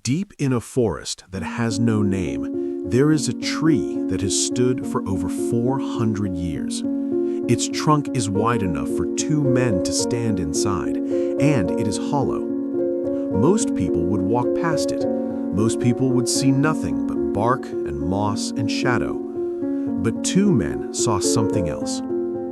Deep in a forest that has no name, there is a tree that has stood for over 400 years. Its trunk is wide enough for two men to stand inside, and it is hollow. Most people would walk past it. Most people would see nothing but bark and moss and shadow. But two men saw something else.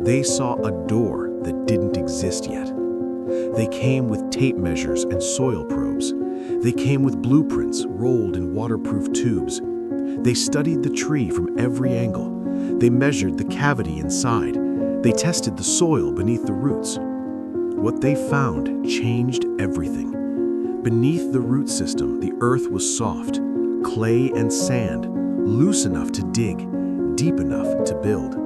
They saw a door that didn't exist yet. They came with tape measures and soil probes. They came with blueprints rolled in waterproof tubes. They studied the tree from every angle. They measured the cavity inside. They tested the soil beneath the roots. What they found changed everything. Beneath the root system, the earth was soft, clay and sand, loose enough to dig, deep enough to build.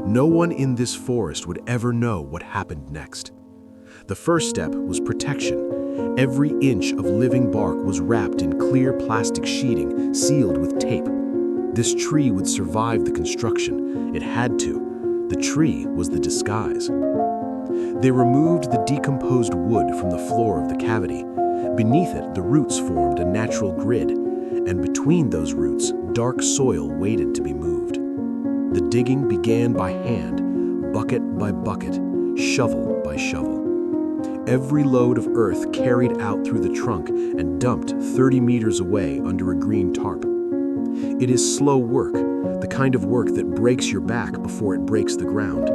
No one in this forest would ever know what happened next. The first step was protection. Every inch of living bark was wrapped in clear plastic sheeting, sealed with tape. This tree would survive the construction. It had to. The tree was the disguise. They removed the decomposed wood from the floor of the cavity. Beneath it, the roots formed a natural grid, and between those roots, dark soil waited to be moved. The digging began by hand, bucket by bucket, shovel by shovel. Every load of earth carried out through the trunk and dumped 30 meters away under a green tarp. It is slow work, the kind of work that breaks your back before it breaks the ground.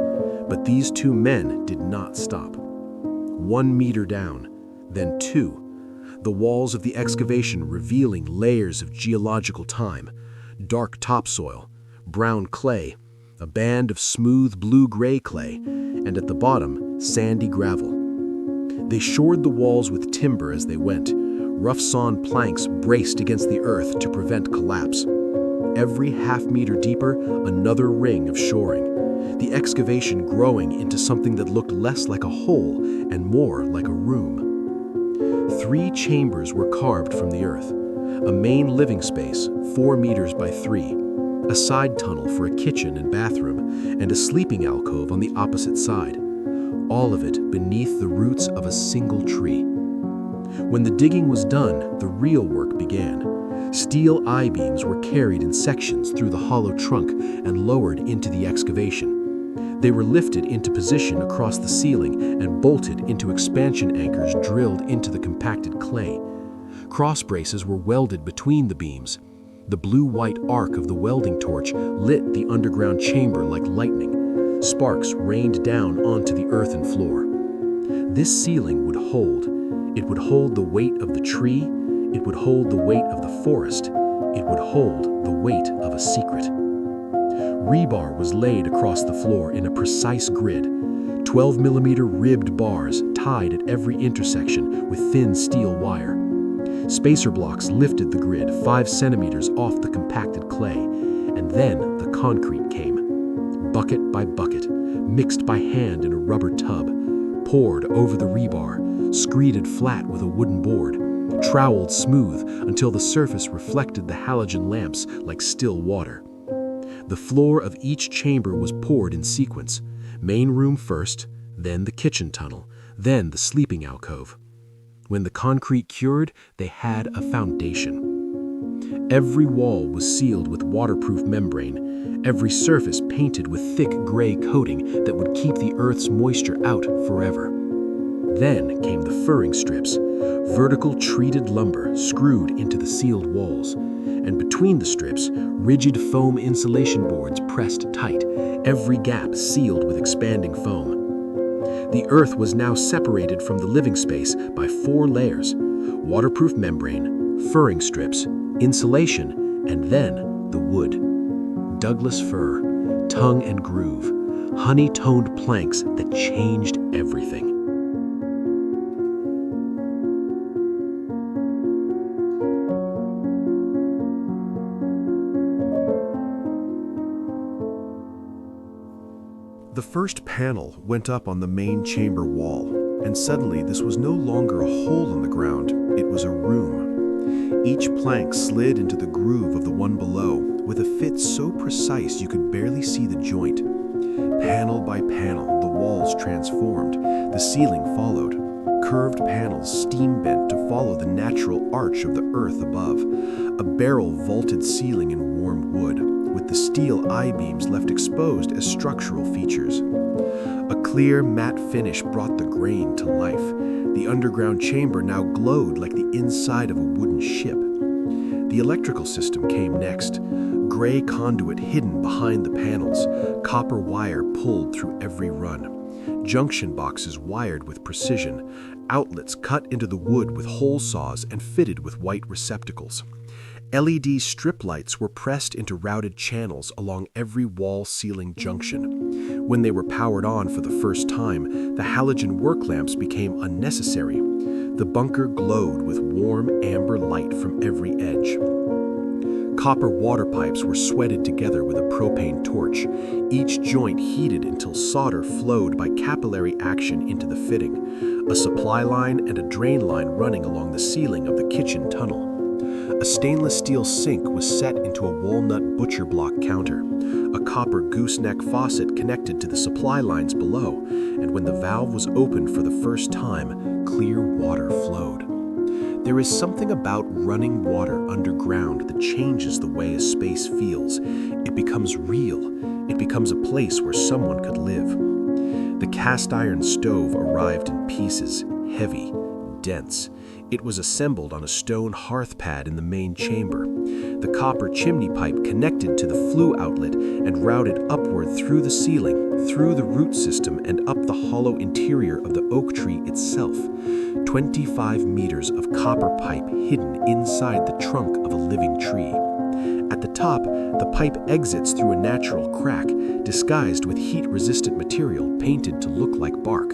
But these two men did not stop. 1 meter down, then 2. The walls of the excavation revealing layers of geological time, dark topsoil, brown clay, a band of smooth blue-gray clay, and at the bottom, sandy gravel. They shored the walls with timber as they went. Rough-sawn planks braced against the earth to prevent collapse. Every half-meter deeper, another ring of shoring. The excavation growing into something that looked less like a hole and more like a room. 3 chambers were carved from the earth. A main living space, 4 meters by 3. A side tunnel for a kitchen and bathroom, and a sleeping alcove on the opposite side. All of it beneath the roots of a single tree. When the digging was done, the real work began. Steel I-beams were carried in sections through the hollow trunk and lowered into the excavation. They were lifted into position across the ceiling and bolted into expansion anchors drilled into the compacted clay. Cross braces were welded between the beams. The blue-white arc of the welding torch lit the underground chamber like lightning. Sparks rained down onto the earthen floor. This ceiling would hold. It would hold the weight of the tree. It would hold the weight of the forest. It would hold the weight of a secret. Rebar was laid across the floor in a precise grid. 12-millimeter ribbed bars tied at every intersection with thin steel wire. Spacer blocks lifted the grid 5 centimeters off the compacted clay, and then the concrete came. Bucket by bucket, mixed by hand in a rubber tub, poured over the rebar, screeded flat with a wooden board, troweled smooth until the surface reflected the halogen lamps like still water. The floor of each chamber was poured in sequence, main room first, then the kitchen tunnel, then the sleeping alcove. When the concrete cured, they had a foundation. Every wall was sealed with waterproof membrane, every surface painted with thick gray coating that would keep the earth's moisture out forever. Then came the furring strips, vertical treated lumber screwed into the sealed walls, and between the strips, rigid foam insulation boards pressed tight, every gap sealed with expanding foam. The earth was now separated from the living space by 4 layers: waterproof membrane, furring strips, insulation, and then the wood. Douglas fir, tongue and groove, honey-toned planks that changed everything. The first panel went up on the main chamber wall, and suddenly this was no longer a hole in the ground, it was a room. Each plank slid into the groove of the one below, with a fit so precise you could barely see the joint. Panel by panel, the walls transformed, the ceiling followed. curved panels steam-bent to follow the natural arch of the earth above, a barrel-vaulted ceiling in warmed wood, with the steel I-beams left exposed as structural features. A clear, matte finish brought the grain to life. The underground chamber now glowed like the inside of a wooden ship. The electrical system came next. Gray conduit hidden behind the panels, copper wire pulled through every run. Junction boxes wired with precision, outlets cut into the wood with hole saws and fitted with white receptacles. LED strip lights were pressed into routed channels along every wall-ceiling junction. When they were powered on for the first time, the halogen work lamps became unnecessary. The bunker glowed with warm amber light from every edge. Copper water pipes were sweated together with a propane torch, each joint heated until solder flowed by capillary action into the fitting, a supply line and a drain line running along the ceiling of the kitchen tunnel. A stainless steel sink was set into a walnut butcher block counter. A copper gooseneck faucet connected to the supply lines below, and when the valve was opened for the first time, clear water flowed. There is something about running water underground that changes the way a space feels. It becomes real. It becomes a place where someone could live. The cast iron stove arrived in pieces, heavy, dense. It was assembled on a stone hearth pad in the main chamber. The copper chimney pipe connected to the flue outlet and routed upward through the ceiling, through the root system, and up the hollow interior of the oak tree itself. 25 meters of copper pipe hidden inside the trunk of a living tree. At the top, the pipe exits through a natural crack, disguised with heat-resistant material painted to look like bark.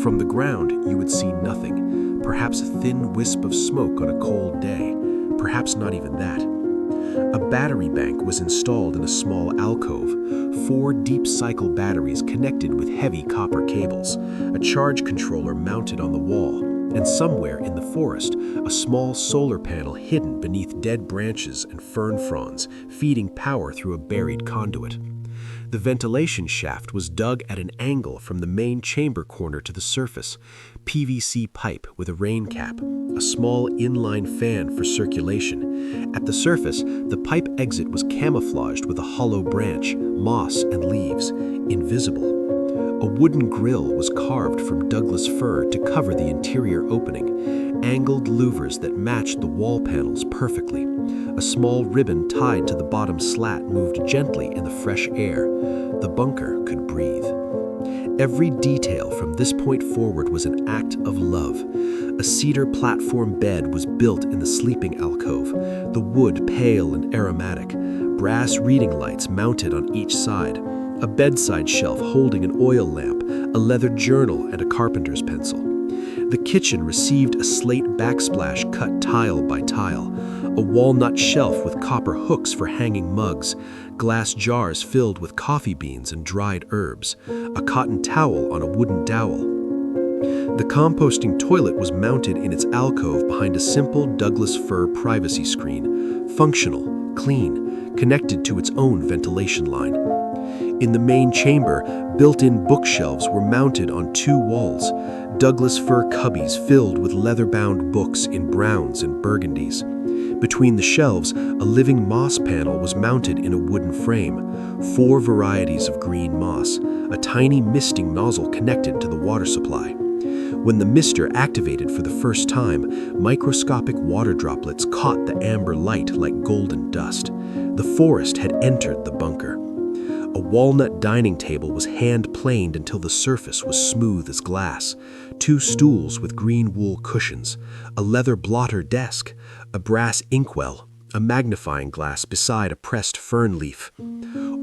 From the ground, you would see nothing, perhaps a thin wisp of smoke on a cold day, perhaps not even that. A battery bank was installed in a small alcove, 4 deep-cycle batteries connected with heavy copper cables, a charge controller mounted on the wall, and somewhere in the forest, a small solar panel hidden beneath dead branches and fern fronds, feeding power through a buried conduit. The ventilation shaft was dug at an angle from the main chamber corner to the surface, PVC pipe with a rain cap, a small inline fan for circulation. At the surface, the pipe exit was camouflaged with a hollow branch, moss, and leaves, invisible. A wooden grill was carved from Douglas fir to cover the interior opening, angled louvers that matched the wall panels perfectly. A small ribbon tied to the bottom slat moved gently in the fresh air. The bunker could breathe. Every detail from this point forward was an act of love. A cedar platform bed was built in the sleeping alcove, the wood pale and aromatic, brass reading lights mounted on each side, a bedside shelf holding an oil lamp, a leather journal, and a carpenter's pencil. The kitchen received a slate backsplash cut tile by tile, a walnut shelf with copper hooks for hanging mugs, glass jars filled with coffee beans and dried herbs, a cotton towel on a wooden dowel. The composting toilet was mounted in its alcove behind a simple Douglas fir privacy screen, functional, clean, connected to its own ventilation line. In the main chamber, built-in bookshelves were mounted on 2 walls, Douglas fir cubbies filled with leather-bound books in browns and burgundies. Between the shelves, a living moss panel was mounted in a wooden frame, 4 varieties of green moss, a tiny misting nozzle connected to the water supply. When the mister activated for the first time, microscopic water droplets caught the amber light like golden dust. The forest had entered the bunker. A walnut dining table was hand-planed until the surface was smooth as glass, 2 stools with green wool cushions, a leather blotter desk, a brass inkwell, a magnifying glass beside a pressed fern leaf.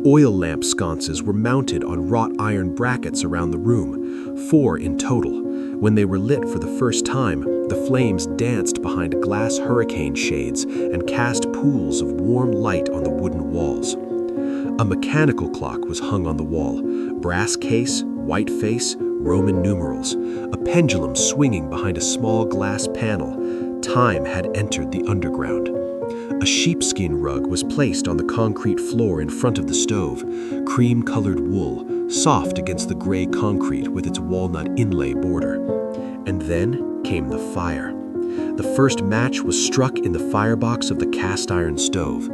Oil lamp sconces were mounted on wrought iron brackets around the room, 4 in total. When they were lit for the first time, the flames danced behind glass hurricane shades and cast pools of warm light on the wooden walls. A mechanical clock was hung on the wall, brass case, white face, Roman numerals, a pendulum swinging behind a small glass panel. Time had entered the underground. A sheepskin rug was placed on the concrete floor in front of the stove, cream-colored wool, soft against the gray concrete with its walnut inlay border. And then came the fire. The first match was struck in the firebox of the cast iron stove.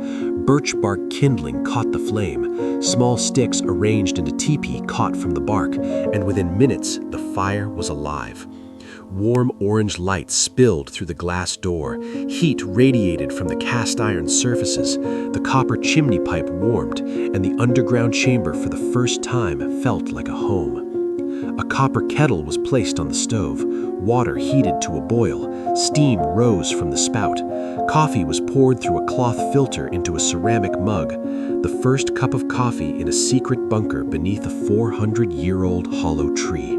Birch bark kindling caught the flame. Small sticks arranged in a teepee caught from the bark, and within minutes the fire was alive. Warm orange light spilled through the glass door. Heat radiated from the cast iron surfaces. The copper chimney pipe warmed, and the underground chamber for the first time felt like a home. A copper kettle was placed on the stove. Water heated to a boil. Steam rose from the spout. Coffee was poured through a cloth filter into a ceramic mug. The first cup of coffee in a secret bunker beneath a 400-year-old hollow tree.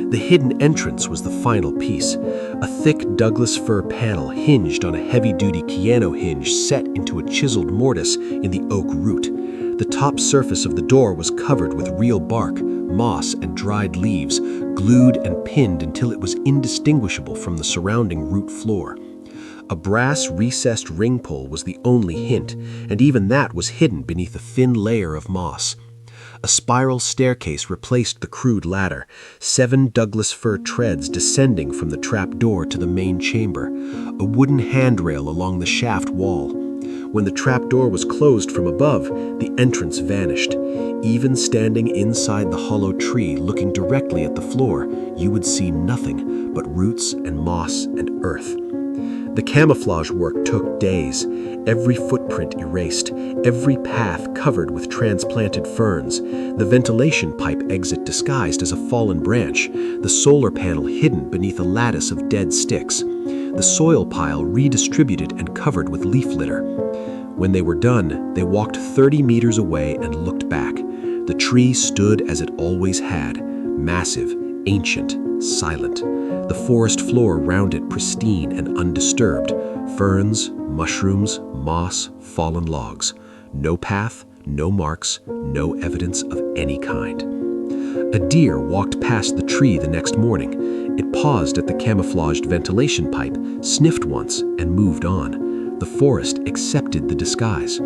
The hidden entrance was the final piece. A thick Douglas fir panel hinged on a heavy-duty piano hinge set into a chiseled mortise in the oak root. The top surface of the door was covered with real bark, moss, and dried leaves, glued and pinned until it was indistinguishable from the surrounding root floor. A brass recessed ring pull was the only hint, and even that was hidden beneath a thin layer of moss. A spiral staircase replaced the crude ladder, 7 Douglas fir treads descending from the trapdoor to the main chamber, a wooden handrail along the shaft wall. When the trapdoor was closed from above, the entrance vanished. Even standing inside the hollow tree looking directly at the floor, you would see nothing but roots and moss and earth. The camouflage work took days, every footprint erased, every path covered with transplanted ferns, the ventilation pipe exit disguised as a fallen branch, the solar panel hidden beneath a lattice of dead sticks, the soil pile redistributed and covered with leaf litter. When they were done, they walked 30 meters away and looked back. The tree stood as it always had, massive, ancient, silent. The forest floor round it pristine and undisturbed. Ferns, mushrooms, moss, fallen logs. No path, no marks, no evidence of any kind. A deer walked past the tree the next morning. It paused at the camouflaged ventilation pipe, sniffed once, and moved on. The forest accepted the disguise.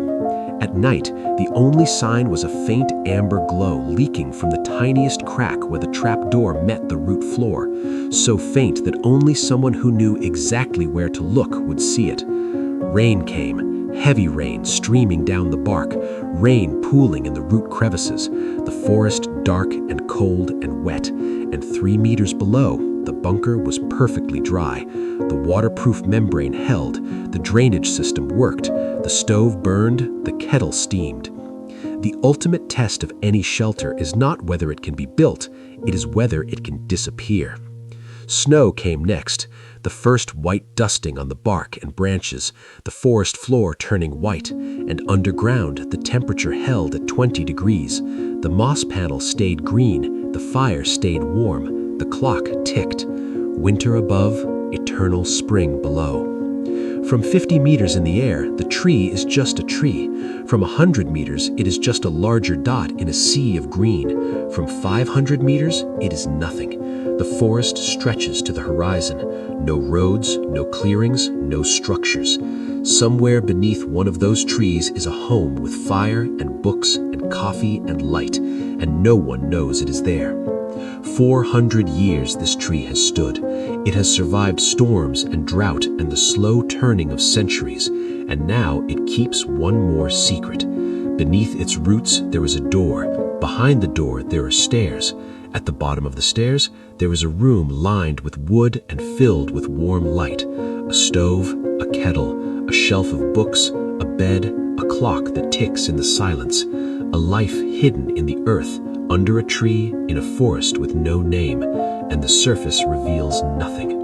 At night, the only sign was a faint amber glow leaking from the tiniest crack where the trapdoor met the root floor, so faint that only someone who knew exactly where to look would see it. Rain came, heavy rain streaming down the bark, rain pooling in the root crevices, the forest dark and cold and wet, and 3 meters below, the bunker was perfectly dry. The waterproof membrane held, the drainage system worked, the stove burned, the kettle steamed. The ultimate test of any shelter is not whether it can be built, it is whether it can disappear. Snow came next, the first white dusting on the bark and branches, the forest floor turning white, and underground the temperature held at 20 degrees. The moss panel stayed green, the fire stayed warm, the clock ticked. Winter above, eternal spring below. From 50 meters in the air, the tree is just a tree. From 100 meters, it is just a larger dot in a sea of green. From 500 meters, it is nothing. The forest stretches to the horizon. No roads, no clearings, no structures. Somewhere beneath one of those trees is a home with fire and books and coffee and light, and no one knows it is there. 400 years this tree has stood. It has survived storms and drought and the slow turning of centuries, and now it keeps one more secret. Beneath its roots there is a door. Behind the door there are stairs. At the bottom of the stairs there is a room lined with wood and filled with warm light. A stove, a kettle, a shelf of books, a bed, a clock that ticks in the silence. A life hidden in the earth, under a tree, in a forest with no name, and the surface reveals nothing.